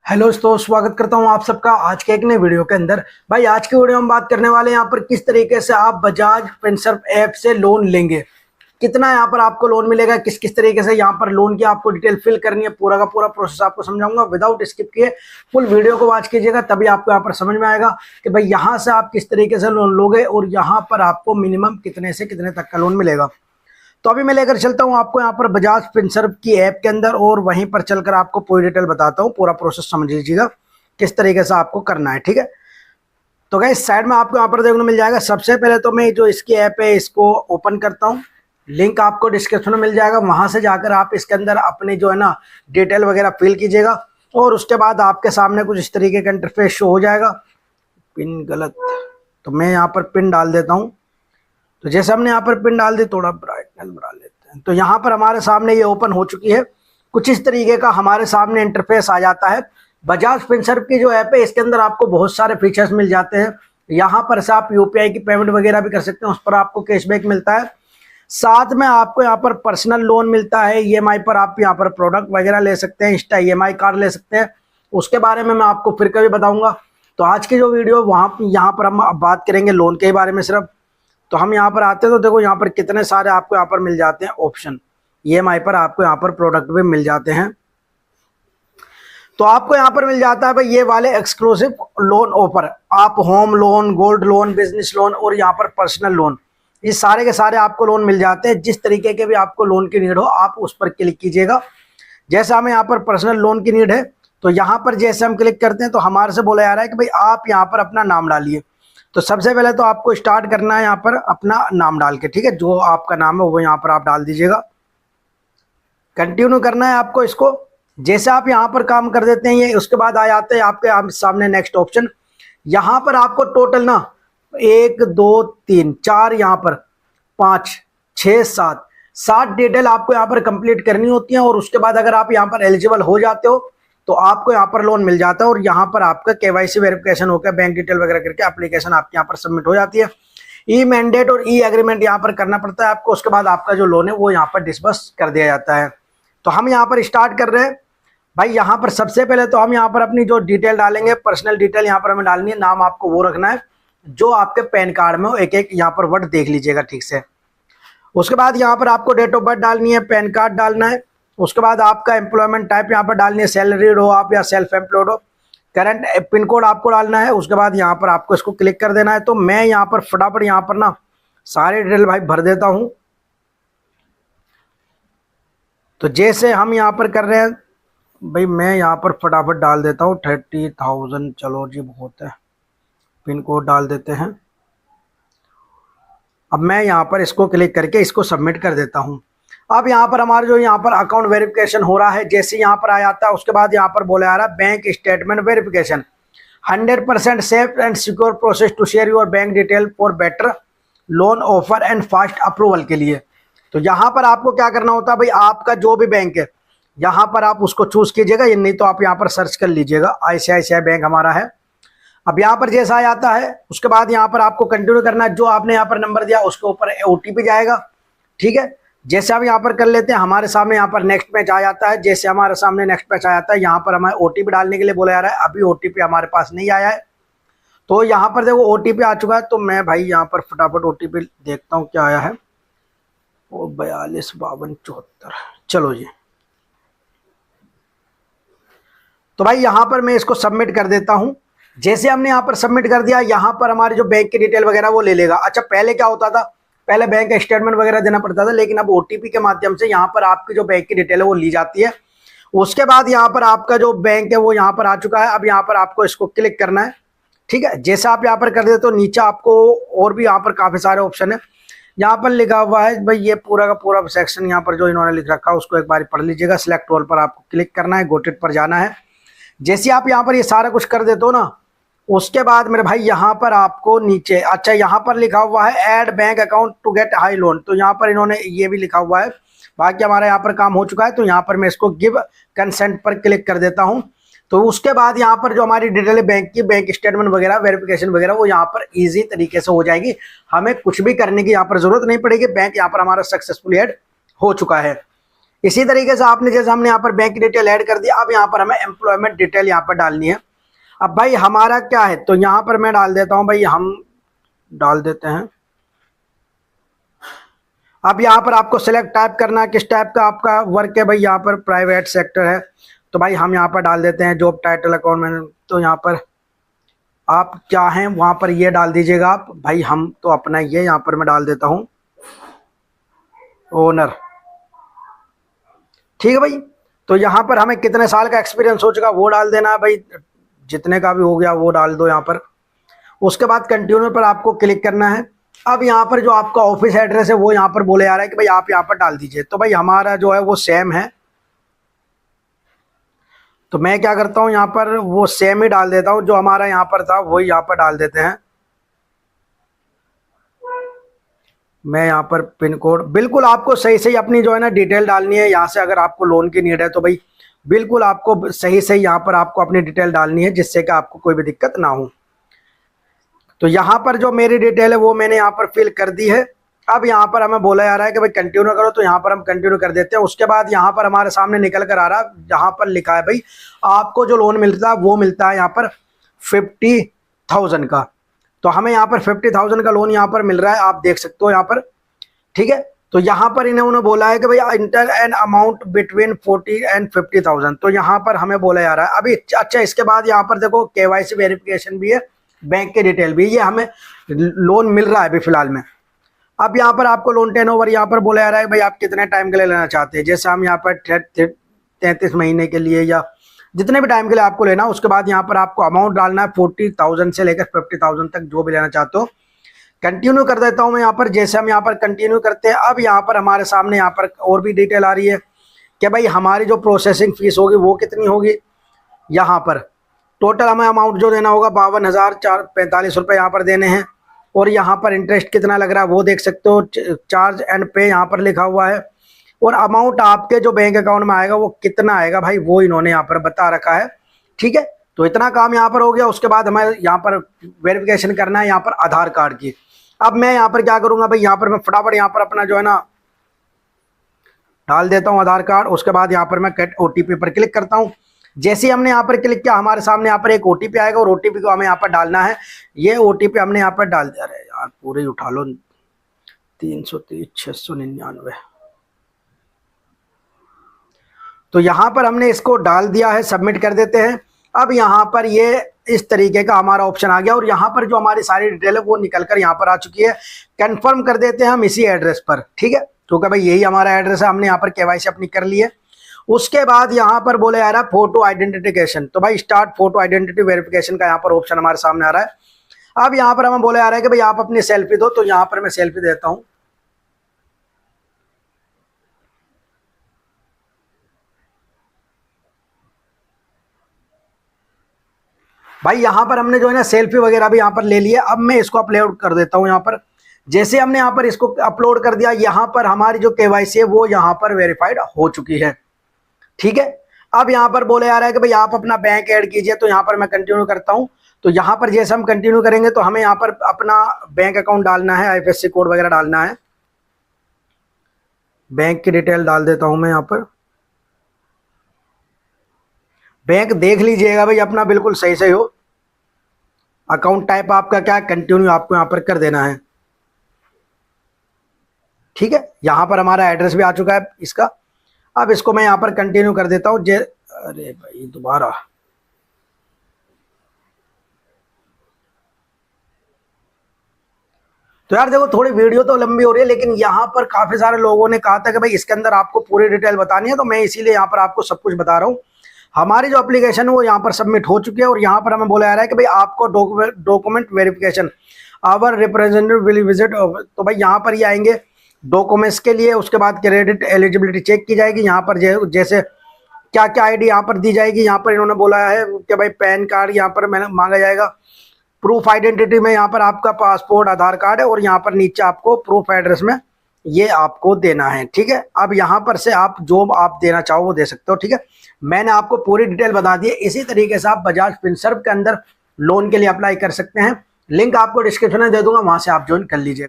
Hello दोस्तों, स्वागत करता हूं आप सबका आज के एक नए वीडियो के अंदर। भाई आज की वीडियो में बात करने वाले हैं यहाँ पर किस तरीके से आप बजाज फिनसर्व ऐप से लोन लेंगे, कितना यहाँ पर आपको लोन मिलेगा, किस किस तरीके से यहाँ पर लोन की आपको डिटेल फिल करनी है, पूरा का पूरा प्रोसेस आपको समझाऊंगा। विदाउट स्किप किए फुल वीडियो को वॉच कीजिएगा, तभी आपको यहाँ पर समझ में आएगा कि भाई यहाँ से आप किस तरीके से लोन लोगे और यहाँ पर आपको मिनिमम कितने से कितने तक का लोन मिलेगा। तो अभी मैं लेकर चलता हूं आपको यहाँ पर बजाज फिनसर्व की ऐप के अंदर और वहीं पर चलकर आपको पूरी डिटेल बताता हूं। पूरा प्रोसेस समझ लीजिएगा किस तरीके से आपको करना है, ठीक है। तो गाइस साइड में आपको यहाँ पर देखने मिल जाएगा। सबसे पहले तो मैं जो इसकी ऐप है इसको ओपन करता हूँ, लिंक आपको डिस्क्रिप्शन में मिल जाएगा। वहां से जाकर आप इसके अंदर अपने जो है ना डिटेल वगैरह फिल कीजिएगा और उसके बाद आपके सामने कुछ इस तरीके का इंटरफेस शो हो जाएगा। पिन गलत, तो मैं यहाँ पर पिन डाल देता हूँ। तो जैसे हमने यहाँ पर पिन डाल दी, थोड़ा ब्राइटनेस बढ़ा लेते हैं। तो यहाँ पर हमारे सामने ये ओपन हो चुकी है। कुछ इस तरीके का हमारे सामने इंटरफेस आ जाता है। बजाज फिनसर्व की जो ऐप है इसके अंदर आपको बहुत सारे फीचर्स मिल जाते हैं। यहाँ पर से आप यूपीआई की पेमेंट वगैरह भी कर सकते हैं, उस पर आपको कैशबैक मिलता है। साथ में आपको यहाँ पर पर्सनल लोन मिलता है, ईएमआई पर आप यहाँ पर प्रोडक्ट वगैरह ले सकते हैं, इंस्टा ईएमआई कार्ड ले सकते हैं। उसके बारे में मैं आपको फिर कभी बताऊंगा। तो आज की जो वीडियो यहाँ पर हम बात करेंगे लोन के बारे में सिर्फ। तो हम यहाँ पर आते हैं तो देखो यहाँ पर कितने सारे आपको यहाँ पर मिल जाते हैं ऑप्शन। ईएमआई पर आपको यहाँ पर प्रोडक्ट भी मिल जाते हैं। तो आपको यहाँ पर मिल जाता है भाई ये वाले एक्सक्लूसिव लोन ऑफर। आप home loan, gold loan, business loan और यहाँ पर पर्सनल लोन, ये सारे के सारे आपको लोन मिल जाते हैं। जिस तरीके के भी आपको लोन की नीड हो आप उस पर क्लिक कीजिएगा। जैसे हमें यहाँ पर पर्सनल लोन की नीड है तो यहाँ पर जैसे हम क्लिक करते हैं तो हमारे से बोला जा रहा है कि भाई आप यहाँ पर अपना नाम डालिए। तो सबसे पहले तो आपको स्टार्ट करना है यहाँ पर अपना नाम डाल के, ठीक है। जो आपका नाम है वो यहाँ पर आप डाल दीजिएगा। कंटिन्यू करना है आपको इसको। जैसे आप यहाँ पर काम कर देते हैं ये, उसके बाद आ जाते हैं आपके सामने नेक्स्ट ऑप्शन। यहाँ पर आपको टोटल ना 1 2 3 4 यहाँ पर 5 6 7 डिटेल आपको यहाँ पर कंप्लीट करनी होती है। और उसके बाद अगर आप यहाँ पर एलिजिबल हो जाते हो तो आपको यहाँ पर लोन मिल जाता है। और यहाँ पर आपका केवाईसी वेरिफिकेशन होकर बैंक डिटेल वगैरह करके एप्लीकेशन आपके यहाँ पर सबमिट हो जाती है। ई मैंडेट और ई एग्रीमेंट यहाँ पर करना पड़ता है आपको। उसके बाद आपका जो लोन है वो यहाँ पर डिस्बर्स कर दिया जाता है। तो हम यहाँ पर स्टार्ट कर रहे हैं भाई। यहाँ पर सबसे पहले तो हम यहाँ पर अपनी जो डिटेल डालेंगे, पर्सनल डिटेल यहाँ पर हमें डालनी है। नाम आपको वो रखना है जो आपके पैन कार्ड में हो, एक एक यहाँ पर वर्ड देख लीजिएगा ठीक से। उसके बाद यहाँ पर आपको डेट ऑफ बर्थ डालनी है, पैन कार्ड डालना है। उसके बाद आपका एम्प्लॉयमेंट टाइप यहाँ पर डालनी है, सैलरीड हो आप या सेल्फ एम्प्लॉयड हो। करंट पिन कोड आपको डालना है। उसके बाद यहाँ पर आपको इसको क्लिक कर देना है। तो मैं यहाँ पर फटाफट यहाँ पर ना सारे डिटेल भाई भर देता हूँ। तो जैसे हम यहाँ पर कर रहे हैं भाई, मैं यहाँ पर फटाफट डाल देता हूँ 30,000। चलो जी बहुत है। पिन कोड डाल देते हैं। अब मैं यहाँ पर इसको क्लिक करके इसको सबमिट कर देता हूँ। अब यहाँ पर हमारा जो यहाँ पर अकाउंट वेरिफिकेशन हो रहा है, जैसे यहाँ पर आ जाता है उसके बाद यहाँ पर बोला जा रहा है bank statement verification 100% safe and secure process to share your bank detail for better loan offer and fast approval के लिए। तो यहाँ पर आपको क्या करना होता है भाई, आपका जो भी बैंक है यहाँ पर आप उसको चूज कीजिएगा, ये नहीं तो आप यहाँ पर सर्च कर लीजिएगा। आईसीआईसीआई बैंक हमारा है। अब यहाँ पर जैसा आ जाता है उसके बाद यहाँ पर आपको कंटिन्यू करना है। जो आपने यहाँ पर नंबर दिया उसके ऊपर ओटीपी जाएगा, ठीक है। जैसे आप यहाँ पर कर लेते हैं, हमारे सामने यहाँ पर नेक्स्ट पेज आ जाता है। जैसे हमारे सामने नेक्स्ट पेज आ जाता है यहाँ पर हमें ओटीपी डालने के लिए बोला जा रहा है। अभी ओटीपी हमारे पास नहीं आया है। तो यहाँ पर देखो ओटीपी आ चुका है। तो मैं भाई यहाँ पर फटाफट ओटीपी देखता हूँ क्या आया है। वो 42 52 74। चलो जी, तो भाई यहाँ पर मैं इसको सबमिट कर देता हूँ। जैसे हमने यहाँ पर सबमिट कर दिया, यहाँ पर हमारे जो बैंक की डिटेल वगैरह वो ले लेगा। अच्छा पहले क्या होता था, पहले बैंक का स्टेटमेंट वगैरह देना पड़ता था, लेकिन अब ओटीपी के माध्यम से यहाँ पर आपकी जो बैंक की डिटेल है वो ली जाती है। उसके बाद यहाँ पर आपका जो बैंक है वो यहाँ पर आ चुका है। अब यहाँ पर आपको इसको क्लिक करना है, ठीक है। जैसे आप यहाँ पर कर देते तो नीचे आपको और भी यहाँ पर काफी सारे ऑप्शन है। यहाँ पर लिखा हुआ है भाई ये पूरा का पूरा सेक्शन यहाँ पर जो इन्होंने लिख रखा है उसको एक बार पढ़ लीजिएगा। सिलेक्ट ऑल पर आपको क्लिक करना है, गोटेड पर जाना है। जैसे आप यहाँ पर ये सारा कुछ कर देते हो ना, उसके बाद मेरे भाई यहाँ पर आपको नीचे अच्छा यहाँ पर लिखा हुआ है add bank account to get high loan. तो यहाँ पर इन्होंने ये भी लिखा हुआ है। बाकी हमारा यहाँ पर काम हो चुका है। तो यहाँ पर मैं इसको गिव कंसेंट पर क्लिक कर देता हूँ। तो उसके बाद यहाँ पर जो हमारी डिटेल है बैंक की, बैंक स्टेटमेंट वगैरह, वेरिफिकेशन वगैरह वो यहाँ पर इजी तरीके से हो जाएगी। हमें कुछ भी करने की यहाँ पर जरूरत नहीं पड़ेगी। बैंक यहाँ पर हमारा सक्सेसफुली ऐड हो चुका है। इसी तरीके से आपने जैसे हमने यहाँ पर बैंक की डिटेल ऐड कर दी, अब यहाँ पर हमें एम्प्लॉयमेंट डिटेल यहाँ पर डालनी है। अब भाई हमारा क्या है, तो यहाँ पर मैं डाल देता हूँ भाई, हम डाल देते हैं। अब यहाँ पर आपको सिलेक्ट टाइप करना है, किस टाइप का आपका वर्क है। भाई यहाँ पर प्राइवेट सेक्टर है, तो भाई हम यहाँ पर डाल देते हैं जॉब टाइटल अकाउंट मैनेजर। तो यहाँ पर आप क्या हैं वहाँ पर ये डाल दीजिएगा आप। भाई हम तो अपना ये यहाँ पर मैं डाल देता हूँ ओनर। ठीक है भाई, तो यहाँ पर हमें कितने साल का एक्सपीरियंस हो चुका वो डाल देना है भाई, जितने का भी हो गया वो डाल दो यहाँ पर। उसके बाद कंटिन्यू पर आपको क्लिक करना है। अब यहाँ पर जो आपका ऑफिस एड्रेस है वो यहाँ पर बोले जा रहा है कि भाई आप यहाँ पर डाल दीजिए। तो भाई हमारा जो है वो सेम है, तो मैं क्या करता हूँ यहाँ पर वो सेम ही डाल देता हूँ, जो हमारा यहाँ पर था वही यहाँ पर डाल देते हैं। मैं यहाँ पर पिन कोड बिल्कुल आपको सही सही अपनी जो है ना डिटेल डालनी है। यहाँ से अगर आपको लोन की नीड है तो भाई बिल्कुल आपको सही सही यहाँ पर आपको अपनी डिटेल डालनी है, जिससे कि आपको कोई भी दिक्कत ना हो। तो यहाँ पर जो मेरी डिटेल है वो मैंने यहाँ पर फिल कर दी है। अब यहाँ पर हमें बोला जा रहा है कि भाई कंटिन्यू करो, तो यहाँ पर हम कंटिन्यू कर देते हैं। उसके बाद यहाँ पर हमारे सामने निकल कर आ रहा है, जहाँ पर लिखा है भाई आपको जो लोन मिलता है वो मिलता है यहाँ पर 50,000 का। तो हमें यहाँ पर 50,000 का लोन यहाँ पर मिल रहा है, आप देख सकते हो यहाँ पर। ठीक है, तो यहाँ पर इन्होंने बोला है कि भाई inter an amount between 40 and 50,000। तो यहाँ पर हमें बोला जा रहा है अभी। अच्छा, इसके बाद यहाँ पर देखो KYC वेरिफिकेशन भी है, बैंक के डिटेल भी, ये हमें लोन मिल रहा है अभी फिलहाल में। अब यहाँ पर आपको लोन टेनओवर यहाँ पर बोला जा रहा है भाई आप कितने टाइम के लिए लेना चाहते हैं। जैसे हम यहाँ पर 33 महीने के लिए या जितने भी टाइम के लिए आपको लेना, उसके बाद यहाँ पर आपको अमाउंट डालना है 40,000 से लेकर 50,000 तक, जो भी लेना चाहते हो। कंटिन्यू कर देता हूँ मैं यहाँ पर। जैसे हम यहाँ पर कंटिन्यू करते हैं, अब यहाँ पर हमारे सामने यहाँ पर और भी डिटेल आ रही है कि भाई हमारी जो प्रोसेसिंग फीस होगी वो कितनी होगी। यहाँ पर टोटल हमें अमाउंट जो देना होगा 52,445 रुपये यहाँ पर देने हैं। और यहाँ पर इंटरेस्ट कितना लग रहा है वो देख सकते हो, चार्ज एंड पे यहाँ पर लिखा हुआ है। और अमाउंट आपके जो बैंक अकाउंट में आएगा वो कितना आएगा भाई वो इन्होंने यहाँ पर बता रखा है। ठीक है, तो इतना काम यहाँ पर हो गया। उसके बाद हमें यहाँ पर वेरिफिकेशन करना है यहाँ पर आधार कार्ड की। अब मैं यहाँ पर क्या करूँगा भाई, यहाँ पर मैं फटाफट यहाँ पर अपना जो है ना डाल देता हूँ आधार कार्ड। उसके बाद यहाँ पर मैं OTP पर क्लिक करता हूँ। जैसे ही हमने यहाँ पर क्लिक किया, हमारे सामने यहाँ पर एक OTP आएगा और OTP को हमें यहाँ पर डालना है। ये OTP हमने यहाँ पर डाल दिया। अरे यार पूरे ही उठा लो, 330 699। तो यहाँ पर हमने इसको डाल दिया है, सबमिट कर देते हैं। अब यहाँ पर ये इस तरीके का हमारा ऑप्शन आ गया और यहाँ पर जो हमारी सारी डिटेल है वो निकल कर यहाँ पर आ चुकी है। कंफर्म कर देते हैं हम इसी एड्रेस पर। ठीक है, क्योंकि भाई यही हमारा एड्रेस है, हमने यहाँ पर KYC अपनी कर ली है। उसके बाद यहाँ पर बोले आ रहा है फोटो आइडेंटिफिकेशन। तो भाई स्टार्ट फोटो आइडेंटिटी वेरिफिकेशन का यहाँ पर ऑप्शन हमारे सामने आ रहा है। अब यहाँ पर हमें बोले आ रहा है कि भाई आप अपनी सेल्फी दो, तो यहाँ पर मैं सेल्फी देता हूँ। भाई यहाँ पर हमने जो है ना सेल्फी वगैरह भी यहाँ पर ले लिया। अब मैं इसको अपलोड कर देता हूँ यहाँ पर। जैसे हमने यहाँ पर इसको अपलोड कर दिया, यहाँ पर हमारी जो KYC है वो यहाँ पर वेरीफाइड हो चुकी है। ठीक है, अब यहाँ पर बोले आ रहा है कि भाई आप अपना बैंक ऐड कीजिए। तो यहाँ पर मैं कंटिन्यू करता हूँ। तो यहाँ पर जैसे हम कंटिन्यू करेंगे तो हमें यहाँ पर अपना बैंक अकाउंट डालना है, IFSC कोड वगैरह डालना है। बैंक की डिटेल डाल देता हूँ मैं यहाँ पर। बैंक देख लीजिएगा भाई अपना बिल्कुल सही सही हो। अकाउंट टाइप आपका क्या है, कंटिन्यू आपको यहाँ पर कर देना है। ठीक है, यहाँ पर हमारा एड्रेस भी आ चुका है इसका। अब इसको मैं यहाँ पर कंटिन्यू कर देता हूँ। अरे भाई दोबारा, तो यार देखो थोड़ी वीडियो तो लंबी हो रही है, लेकिन यहाँ पर काफी सारे लोगों ने कहा था कि भाई इसके अंदर आपको पूरी डिटेल बतानी है, तो मैं इसीलिए यहाँ पर आपको सब कुछ बता रहा हूँ। हमारी जो एप्लीकेशन है वो यहाँ पर सबमिट हो चुकी है और यहाँ पर हमें बोला जा रहा है कि भाई आपको document verification our representative will visit. तो भाई यहाँ पर ही आएंगे डॉक्यूमेंट्स के लिए। उसके बाद क्रेडिट एलिजिबिलिटी चेक की जाएगी। यहाँ पर जैसे क्या क्या ID यहाँ पर दी जाएगी। यहाँ पर इन्होंने बोला है कि भाई पैन कार्ड यहाँ पर मैंने मांगा जाएगा। प्रूफ आइडेंटिटी में यहाँ पर आपका पासपोर्ट आधार कार्ड है और यहाँ पर नीचे आपको प्रूफ एड्रेस में ये आपको देना है। ठीक है, अब यहाँ पर से आप जो आप देना चाहो वो दे सकते हो। ठीक है, मैंने आपको पूरी डिटेल बता दी है। इसी तरीके से आप बजाज फिनसर्व के अंदर लोन के लिए अप्लाई कर सकते हैं। लिंक आपको डिस्क्रिप्शन में दे दूंगा, वहां से आप ज्वाइन कर लीजिए।